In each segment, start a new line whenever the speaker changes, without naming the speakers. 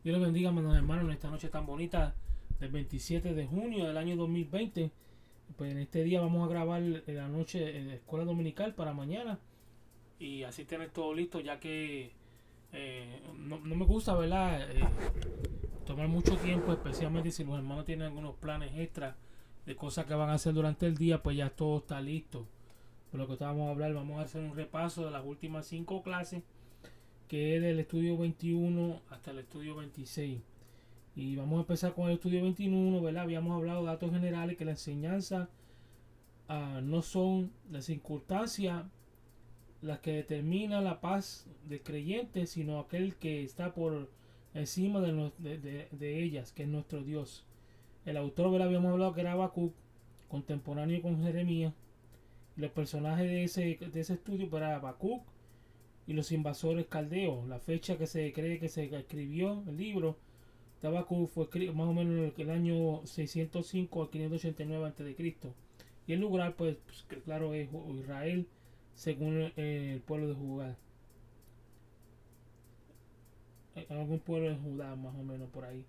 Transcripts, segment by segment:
Dios les bendiga, hermanos hermanos, en esta noche tan bonita del 27 de junio del año 2020. Pues en este día vamos a grabar la noche en la escuela dominical para mañana y así tener todo listo, ya que no me gusta, ¿verdad? Tomar mucho tiempo, especialmente si los hermanos tienen algunos planes extras de cosas que van a hacer durante el día, pues ya todo está listo. Por lo que vamos a hablar, vamos a hacer un repaso de las últimas 5 clases, que es del estudio 21 hasta el estudio 26. Y vamos a empezar con el estudio 21, ¿verdad? Habíamos hablado de datos generales, que la enseñanza no son las circunstancias las que determinan la paz del creyente, sino aquel que está por encima de ellas, que es nuestro Dios. El autor, ¿verdad? Habíamos hablado que era Habacuc, contemporáneo con Jeremías. Y los personajes de ese estudio, pues, era Habacuc y los invasores caldeos. La fecha que se cree que se escribió el libro de Habacuc fue más o menos en el año 605 a 589 a.C. Y el lugar, pues claro, es Israel, según el pueblo de Judá. Algún pueblo de Judá, más o menos por ahí.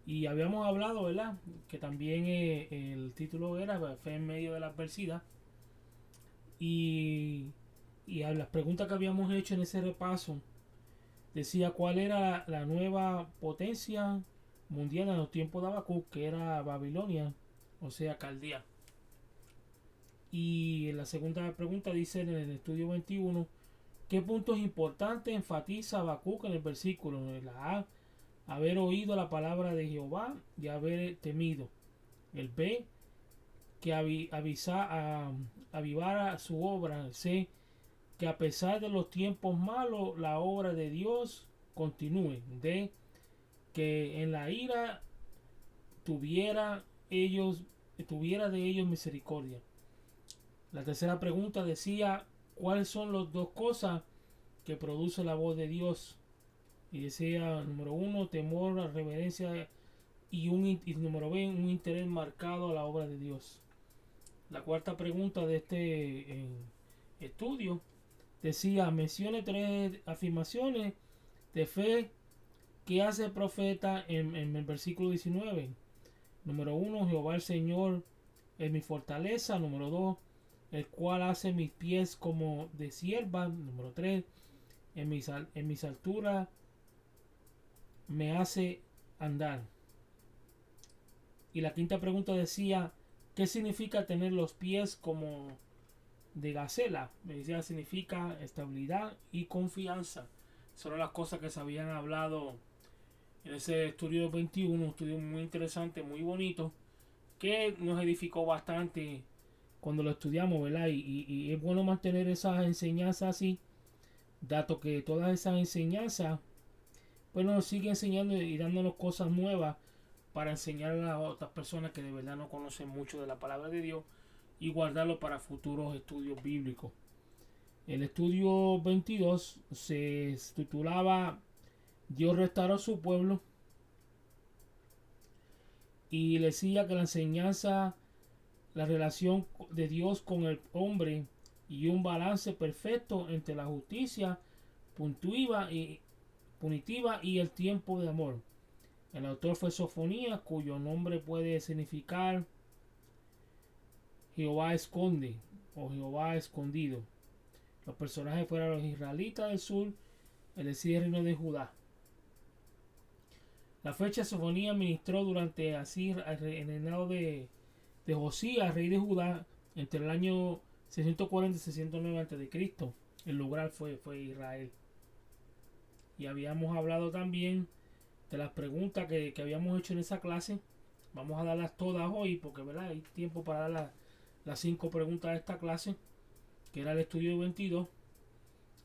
Y habíamos hablado, ¿verdad? Que también el título era Fe en medio de la adversidad. Y a las preguntas que habíamos hecho en ese repaso, decía cuál era la nueva potencia mundial en los tiempos de Habacuc, que era Babilonia, o sea, Caldea. Y en la segunda pregunta dice en el estudio 21, ¿qué puntos importantes enfatiza Habacuc en el versículo? En la A, haber oído la palabra de Jehová y haber temido. El B, que avivara su obra. El C, que a pesar de los tiempos malos, la obra de Dios continúe. D, que en la ira tuviera de ellos misericordia. La tercera pregunta decía cuáles son las dos cosas que produce la voz de Dios. Y decía, número 1, temor, reverencia y número B, un interés marcado a la obra de Dios. La cuarta pregunta de este estudio decía, mencione 3 afirmaciones de fe que hace el profeta en el versículo 19. Número 1, Jehová el Señor es mi fortaleza. Número 2, el cual hace mis pies como de sierva. Número 3, en mis alturas me hace andar. Y la quinta pregunta decía, ¿qué significa tener los pies como de gacela? Me decía, significa estabilidad y confianza. Son las cosas que se habían hablado en ese estudio 21, un estudio muy interesante, muy bonito, que nos edificó bastante cuando lo estudiamos, ¿verdad? Y es bueno mantener esas enseñanzas así, dato que todas esas enseñanzas pues nos sigue enseñando y dándonos cosas nuevas para enseñar a otras personas que de verdad no conocen mucho de la palabra de Dios y guardarlo para futuros estudios bíblicos. El estudio 22 se titulaba Dios restauró su pueblo y decía que la enseñanza, la relación de Dios con el hombre y un balance perfecto entre la justicia punitiva y el tiempo de amor. El autor fue Sofonías, cuyo nombre puede significar Jehová esconde o Jehová escondido. Los personajes fueron los israelitas del sur, el reino de Judá. La fecha Sofonías ministró durante así en el reinado de Josías, rey de Judá, entre el año 640 y 609 a.C. El lugar fue Israel. Y habíamos hablado también de las preguntas que habíamos hecho en esa clase. Vamos a darlas todas hoy porque, ¿verdad?, hay tiempo para dar las 5 preguntas de esta clase, que era el estudio 22.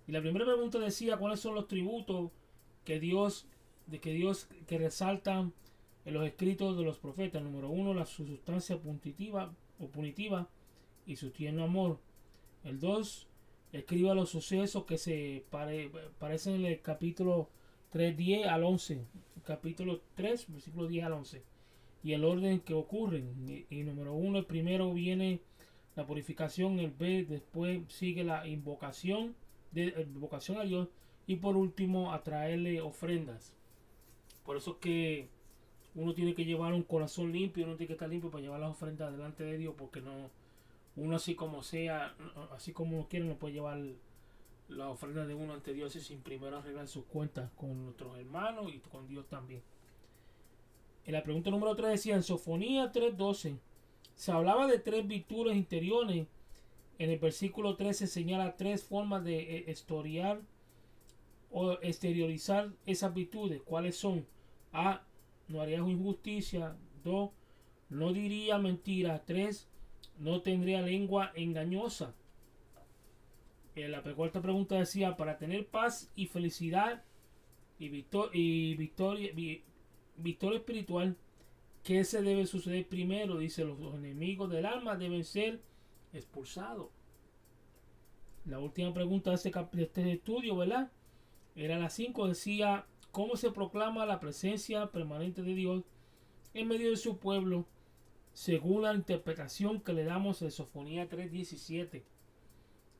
Y la primera pregunta decía cuáles son los tributos que resaltan en los escritos de los profetas. Número 1, su sustancia punitiva y su tierno amor. El 2, escriba los sucesos que se parecen en el capítulo 3, 10 al 11. Capítulo 3, versículo 10 al 11. Y el orden que ocurren. Y número 1, el primero viene la purificación. El B, después sigue la invocación a Dios. Y por último, a traerle ofrendas. Por eso es que uno tiene que llevar un corazón limpio, uno tiene que estar limpio para llevar las ofrendas delante de Dios, porque no, uno así como sea, así como uno quiere, no puede llevar la ofrenda de uno ante Dios y sin primero arreglar sus cuentas con nuestros hermanos y con Dios también. En la pregunta número 3 decía, en Sofonía 3:12, se hablaba de tres virtudes interiores. En el versículo 3 se señala tres formas de historiar o exteriorizar esas virtudes. ¿Cuáles son? A. No haría injusticia. 2. No diría mentira. 3. No tendría lengua engañosa. La cuarta pregunta decía, para tener paz y felicidad y victoria espiritual, ¿qué se debe suceder primero? Dice, los enemigos del alma deben ser expulsados. La última pregunta de este estudio, ¿verdad? Era la 5, decía, ¿cómo se proclama la presencia permanente de Dios en medio de su pueblo según la interpretación que le damos de Sofonía 3:17?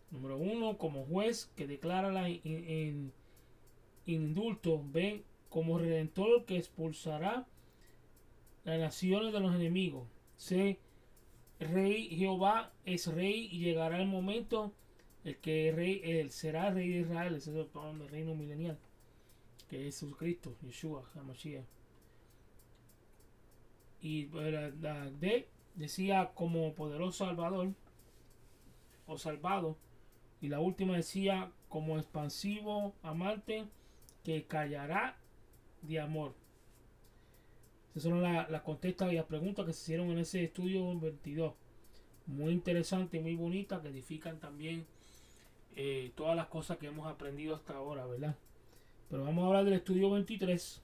Número 1, como juez que declara la indulto. B, como redentor que expulsará las naciones de los enemigos. C, rey Jehová es rey y llegará el momento el que él será rey de Israel. Ese es el plan del reino milenial, que es Jesucristo, Yeshua, Hamashiach. Y la D decía como poderoso salvador o salvado. Y la última decía como expansivo amante que callará de amor. Esas son las contestas y las preguntas que se hicieron en ese estudio 22. Muy interesante y muy bonita, que edifican también todas las cosas que hemos aprendido hasta ahora, ¿verdad? Pero vamos a hablar del estudio 23.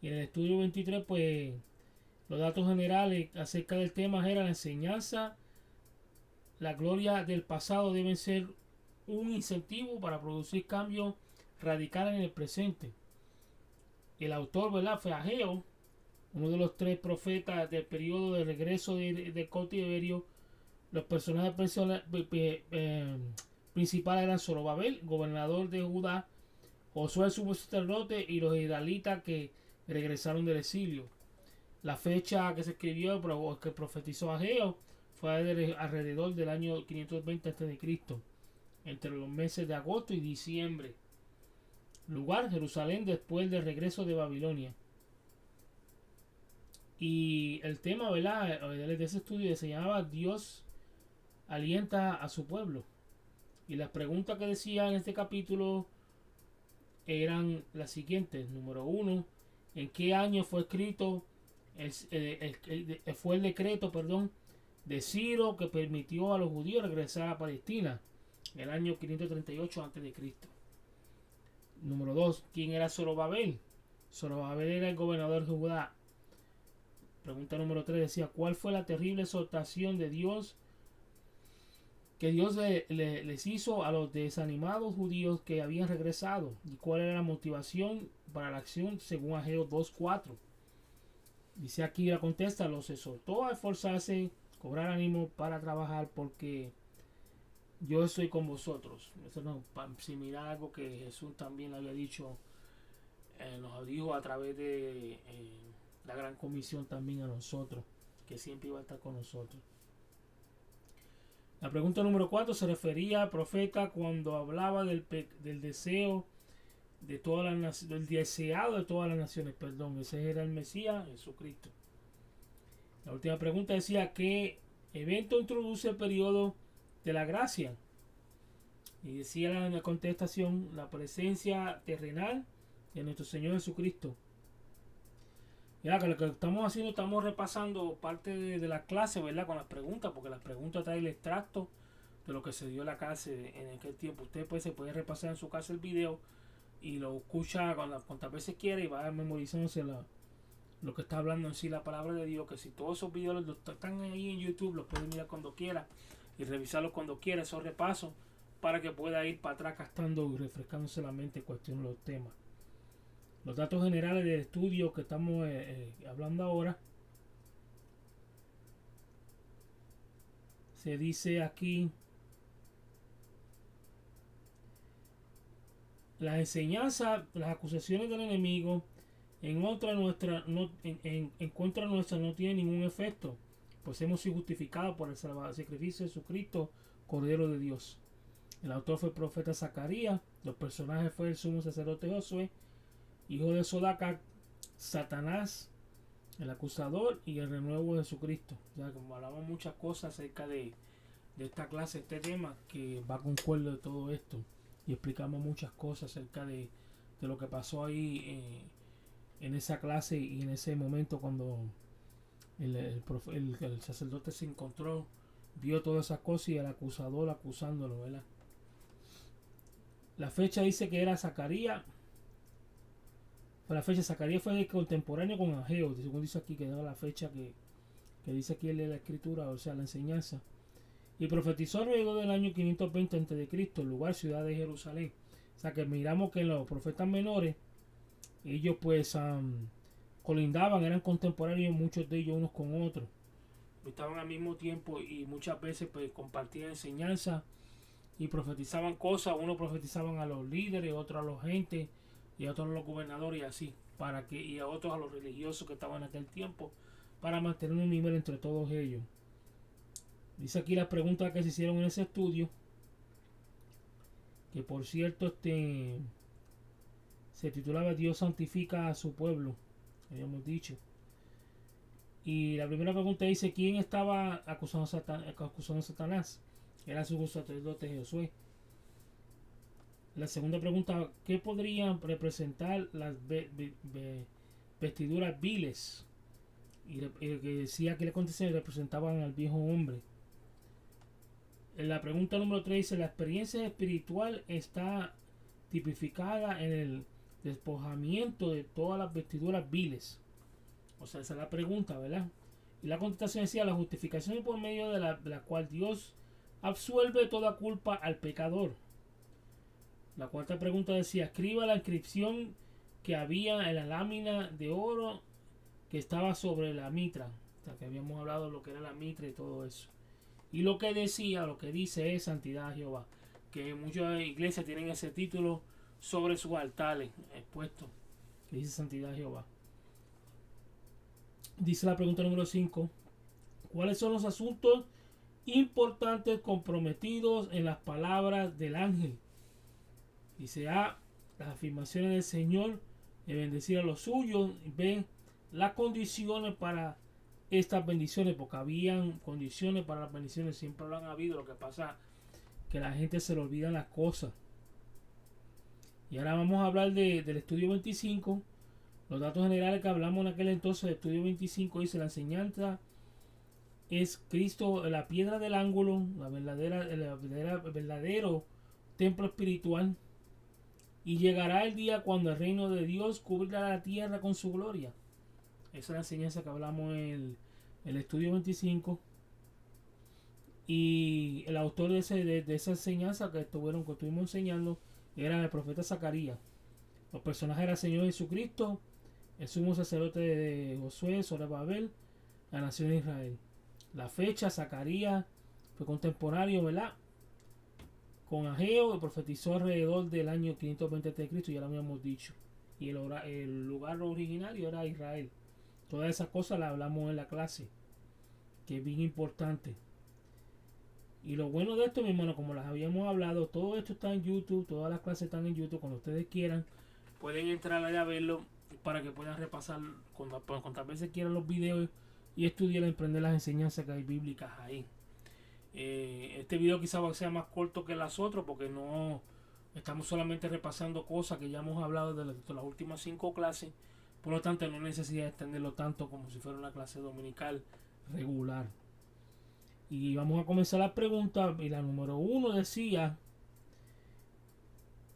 Y en el estudio 23, pues, los datos generales acerca del tema era la enseñanza. La gloria del pasado deben ser un incentivo para producir cambios radicales en el presente. El autor, ¿verdad?, fue Ageo, uno de los tres profetas del periodo de regreso de cautiverio. Los personajes principales eran Zorobabel, gobernador de Judá, Josué el sumo sacerdote y los israelitas que regresaron del exilio. La fecha que se escribió o que profetizó Ageo fue alrededor del año 520 a.C., entre los meses de agosto y diciembre. Lugar, Jerusalén, después del regreso de Babilonia. Y el tema, ¿verdad?, de ese estudio se llamaba Dios alienta a su pueblo. Y las preguntas que decía en este capítulo eran las siguientes. Número 1, ¿en qué año fue escrito fue el decreto, de Ciro que permitió a los judíos regresar a Palestina? En el año 538 a.C. Número 2, ¿quién era Zorobabel? Zorobabel era el gobernador de Judá. Pregunta número 3 decía, ¿cuál fue la terrible exhortación de Dios que Dios les hizo a los desanimados judíos que habían regresado? ¿Y cuál era la motivación para la acción según Ageo 2:4? Dice aquí la contesta, los exhortó a esforzarse, cobrar ánimo para trabajar porque yo estoy con vosotros. Eso no es similar a algo que Jesús también había dicho, nos dijo a través de la gran comisión también a nosotros, que siempre iba a estar con nosotros. La pregunta número 4 se refería al profeta cuando hablaba del deseo de todas las del deseado de todas las naciones, ese era el Mesías, Jesucristo. La última pregunta decía, ¿qué evento introduce el periodo de la gracia? Y decía la contestación, la presencia terrenal de nuestro Señor Jesucristo. Ya que lo que estamos haciendo, estamos repasando parte de la clase, ¿verdad?, con las preguntas, porque las preguntas traen el extracto de lo que se dio en la clase en aquel tiempo. Usted pues se puede repasar en su casa el video y lo escucha cuantas veces quiera y va memorizándose lo que está hablando en sí la palabra de Dios. Que si todos esos videos están ahí en YouTube, los puede mirar cuando quiera y revisarlos cuando quiera, esos repasos, para que pueda ir para atrás gastando y refrescándose la mente en cuestión de los temas. Los datos generales del estudio que estamos hablando ahora. Se dice aquí las enseñanzas, las acusaciones del enemigo en contra nuestra no tienen ningún efecto, pues hemos sido justificados por el sacrificio de Jesucristo, Cordero de Dios. El autor fue el profeta Zacarías, los personajes fue el sumo sacerdote Josué, hijo de Sodaca, Satanás, el acusador, y el renuevo de Jesucristo. Ya como hablamos muchas cosas acerca de esta clase, este tema, que va con cuerda de todo esto, y explicamos muchas cosas acerca de lo que pasó ahí en esa clase y en ese momento cuando el sacerdote se encontró, vio todas esas cosas y el acusador acusándolo, ¿verdad? La fecha dice que era Zacarías. La fecha Zacarías fue contemporáneo con Ageo, según dice aquí, que era la fecha que dice aquí en la escritura, o sea, la enseñanza. Y profetizó alrededor del año 520 a.C., lugar ciudad de Jerusalén. O sea que miramos que los profetas menores, ellos pues colindaban, eran contemporáneos, muchos de ellos unos con otros. Estaban al mismo tiempo y muchas veces pues compartían enseñanza y profetizaban cosas. Unos profetizaban a los líderes, otros a los gentes y otros a los gobernadores y así, y a otros a los religiosos que estaban en aquel tiempo, para mantener un nivel entre todos ellos. Dice aquí las preguntas que se hicieron en ese estudio, que por cierto se titulaba Dios santifica a su pueblo, habíamos dicho. Y la primera pregunta dice: ¿quién estaba acusando a Satanás? Era su sacerdote Josué. La segunda pregunta: ¿qué podrían representar las vestiduras viles? Y que decía que le contesté representaban al viejo hombre. La pregunta número 3 dice: la experiencia espiritual está tipificada en el despojamiento de todas las vestiduras viles. O sea, esa es la pregunta, ¿verdad? Y la contestación decía: la justificación por medio de la cual Dios absuelve toda culpa al pecador. La cuarta pregunta decía: escriba la inscripción que había en la lámina de oro que estaba sobre la mitra. O sea, que habíamos hablado de lo que era la mitra y todo eso. Y lo que dice es santidad a Jehová. Que muchas iglesias tienen ese título sobre sus altares expuestos, que dice santidad a Jehová. Dice la pregunta número 5: ¿cuáles son los asuntos importantes comprometidos en las palabras del ángel? Dice A: las afirmaciones del Señor de bendecir a los suyos. B: las condiciones para estas bendiciones, porque habían condiciones para las bendiciones, siempre lo han habido. Lo que pasa es que la gente se le olvidan las cosas. Y ahora vamos a hablar del estudio 25. Los datos generales que hablamos en aquel entonces del estudio 25 dice: la enseñanza es Cristo, la piedra del ángulo, el verdadero templo espiritual. Y llegará el día cuando el reino de Dios cubrirá la tierra con su gloria. Esa es la enseñanza que hablamos en el estudio 25. Y el autor de esa enseñanza que estuvimos enseñando era el profeta Zacarías. Los personajes eran el Señor Jesucristo, el sumo sacerdote de Josué, Zorobabel, la nación de Israel. La fecha: Zacarías fue contemporáneo, ¿verdad?, con Ageo, y profetizó alrededor del año 520 a.C., ya lo habíamos dicho. Y el lugar originario era Israel. Todas esas cosas las hablamos en la clase, que es bien importante. Y lo bueno de esto, mi hermano, como las habíamos hablado, todo esto está en YouTube, todas las clases están en YouTube. Cuando ustedes quieran, pueden entrar allá a verlo para que puedan repasar cuantas veces quieran los videos y estudiar y aprender las enseñanzas que hay bíblicas ahí. Este video quizás sea más corto que las otras, porque no estamos solamente repasando cosas que ya hemos hablado de las últimas 5 clases. Por lo tanto, no hay necesidad de extenderlo tanto como si fuera una clase dominical regular. Y vamos a comenzar las preguntas. Y la número 1 decía: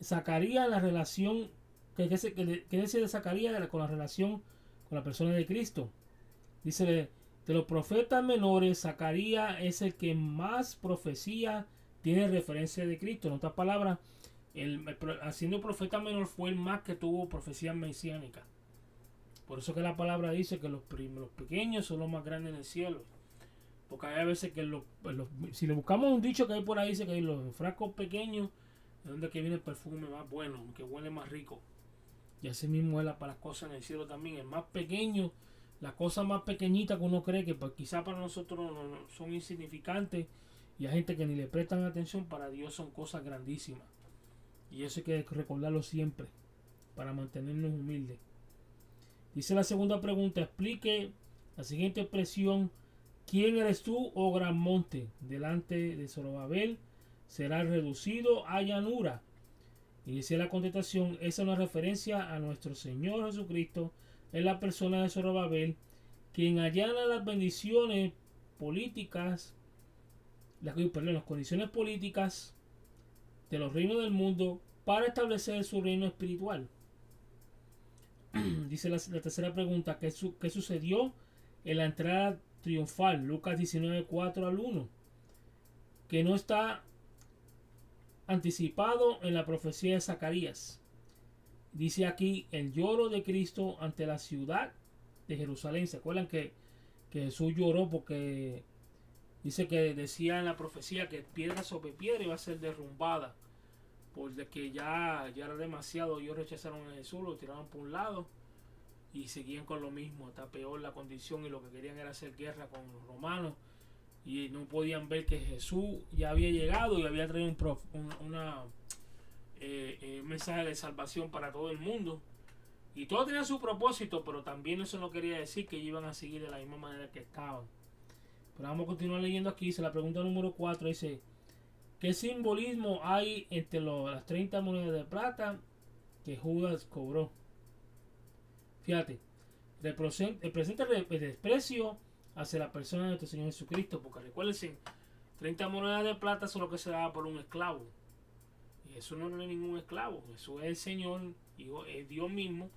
Zacarías, la relación ¿qué decía de Zacarías con la relación con la persona de Cristo? Dice: de los profetas menores, Zacarías es el que más profecía tiene referencia de Cristo. En otras palabras, haciendo profeta menor fue el más que tuvo profecías mesiánicas. Por eso que la palabra dice que los pequeños son los más grandes en el cielo. Porque hay veces que si le buscamos un dicho que hay por ahí, dice que los frascos pequeños de dónde que viene el perfume más bueno, que huele más rico. Y así mismo es para las cosas en el cielo también. El más pequeño, las cosas más pequeñitas que uno cree que pues, quizá para nosotros son insignificantes y hay gente que ni le prestan atención, para Dios son cosas grandísimas. Y eso hay que recordarlo siempre para mantenernos humildes. Dice la segunda pregunta: explique la siguiente expresión: ¿quién eres tú, oh gran monte? Delante de Zorobabel será reducido a llanura. Y dice la contestación: esa es una referencia a nuestro Señor Jesucristo en la persona de Zorobabel, quien allana las bendiciones políticas, las condiciones políticas de los reinos del mundo para establecer su reino espiritual. Dice la tercera pregunta: ¿qué sucedió en la entrada triunfal? Lucas 19, 4 al 1. Que no está anticipado en la profecía de Zacarías. Dice aquí el lloro de Cristo ante la ciudad de Jerusalén. ¿Se acuerdan que Jesús lloró porque dice que decía en la profecía que piedra sobre piedra iba a ser derrumbada? Porque ya era demasiado. Ellos rechazaron a Jesús, lo tiraron por un lado y seguían con lo mismo. Está peor la condición y lo que querían era hacer guerra con los romanos. Y no podían ver que Jesús ya había llegado y había traído un mensaje de salvación para todo el mundo. Y todo tenía su propósito, pero también eso no quería decir que iban a seguir de la misma manera que estaban. Pero vamos a continuar leyendo aquí. Dice la pregunta número 4. Dice: ¿qué simbolismo hay entre las 30 monedas de plata que Judas cobró? Fíjate, representa el desprecio hacia la persona de nuestro Señor Jesucristo, porque recuérdense, 30 monedas de plata son lo que se daba por un esclavo. Y eso no es ningún esclavo, eso es el Señor, es Dios mismo.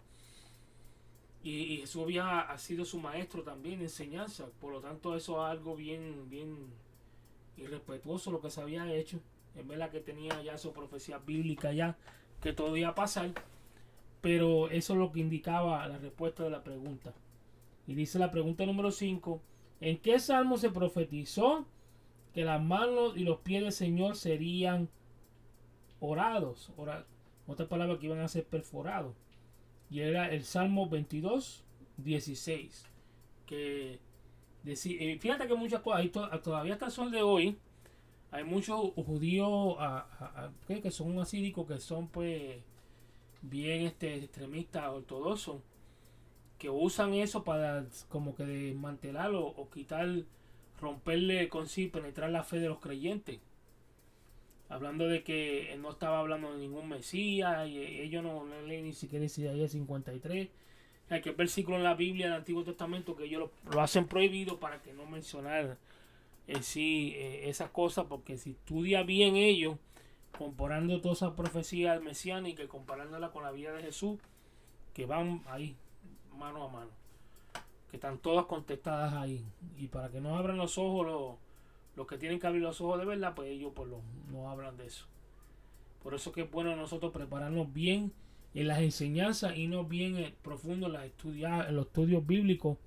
Y Jesús ha sido su maestro también de enseñanza. Por lo tanto, eso es algo bien irrespetuoso lo que se había hecho. Es verdad que tenía ya su profecía bíblica ya, que todo iba a pasar. Pero eso es lo que indicaba la respuesta de la pregunta. Y dice la pregunta número 5: ¿en qué salmo se profetizó que las manos y los pies del Señor serían orados? Otra palabra, que iban a ser perforados. Y era el Salmo 22, 16. Que fíjate que muchas cosas, todavía hasta el sol de hoy, hay muchos judíos que son asídicos, que son pues bien extremistas ortodoxos, que usan eso para como que desmantelarlo o quitar, romperle con sí, penetrar la fe de los creyentes, hablando de que él no estaba hablando de ningún Mesías, y ellos no leen ni siquiera Isaías 53. Hay que versículo en la Biblia del Antiguo Testamento que ellos lo hacen prohibido para que no mencionar esas cosas, porque si estudia bien ellos, comparando todas esas profecías mesiánicas y comparándola con la vida de Jesús, que van ahí mano a mano, que están todas contestadas ahí, y para que no abran los ojos los que tienen que abrir los ojos de verdad, pues ellos pues no hablan de eso. Por eso que es bueno nosotros prepararnos bien en las enseñanzas y no bien profundo en los estudios bíblicos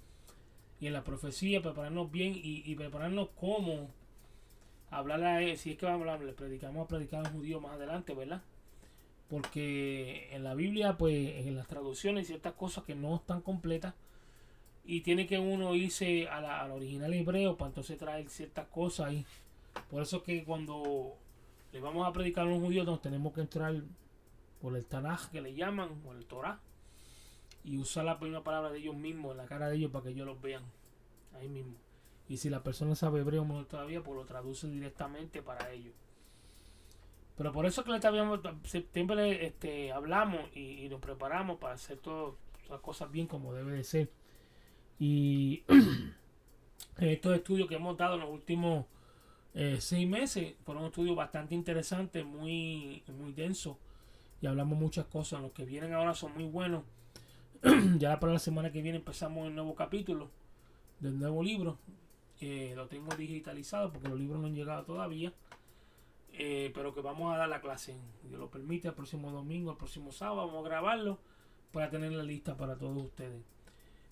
y en la profecía, prepararnos bien y prepararnos cómo hablar si es que vamos a hablar, predicamos a predicar en judío más adelante, ¿verdad? Porque en la Biblia, pues en las traducciones, ciertas cosas que no están completas, y tiene que uno irse al original hebreo para entonces traer ciertas cosas ahí. Por eso que cuando le vamos a predicar a los judíos, nos tenemos que entrar por el Tanaj, que le llaman, o el Torah, y usar la primera palabra de ellos mismos en la cara de ellos para que ellos los vean ahí mismo. Y si la persona sabe hebreo mejor todavía, pues lo traduce directamente para ellos. Pero por eso que siempre hablamos y nos preparamos para hacer todas las cosas bien como debe de ser. Y estos estudios que hemos dado en los últimos 6 meses fueron estudios bastante interesantes, muy densos, y hablamos muchas cosas. Los que vienen ahora son muy buenos. Ya para la semana que viene empezamos el nuevo capítulo del nuevo libro. Lo tengo digitalizado porque los libros no han llegado todavía, pero que vamos a dar la clase, Dios lo permite, el próximo domingo, el próximo sábado vamos a grabarlo para tener la lista para todos ustedes.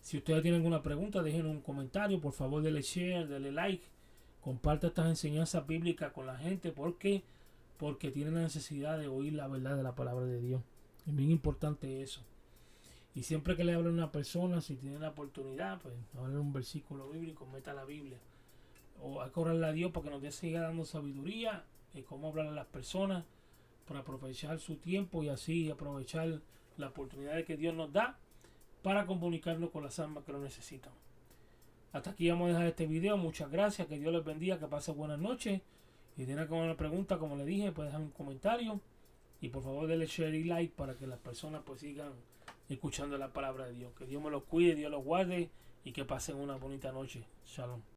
Si ustedes tienen alguna pregunta, dejen un comentario, por favor denle share, denle like, comparta estas enseñanzas bíblicas con la gente, porque porque tienen la necesidad de oír la verdad de la palabra de Dios. Es bien importante eso. Y siempre que le hablen a una persona, si tiene la oportunidad, pues hablen un versículo bíblico, meta la Biblia. O hay que orarle a Dios para que nos siga dando sabiduría y cómo hablar a las personas para aprovechar su tiempo y así aprovechar la oportunidad que Dios nos da para comunicarnos con las almas que lo necesitan. Hasta aquí vamos a dejar este video. Muchas gracias, que Dios les bendiga, que pasen buenas noches. Si tienen alguna pregunta, como les dije, pueden dejar un comentario y por favor denle share y like para que las personas pues sigan escuchando la palabra de Dios. Que Dios me los cuide, Dios los guarde y que pasen una bonita noche. Shalom.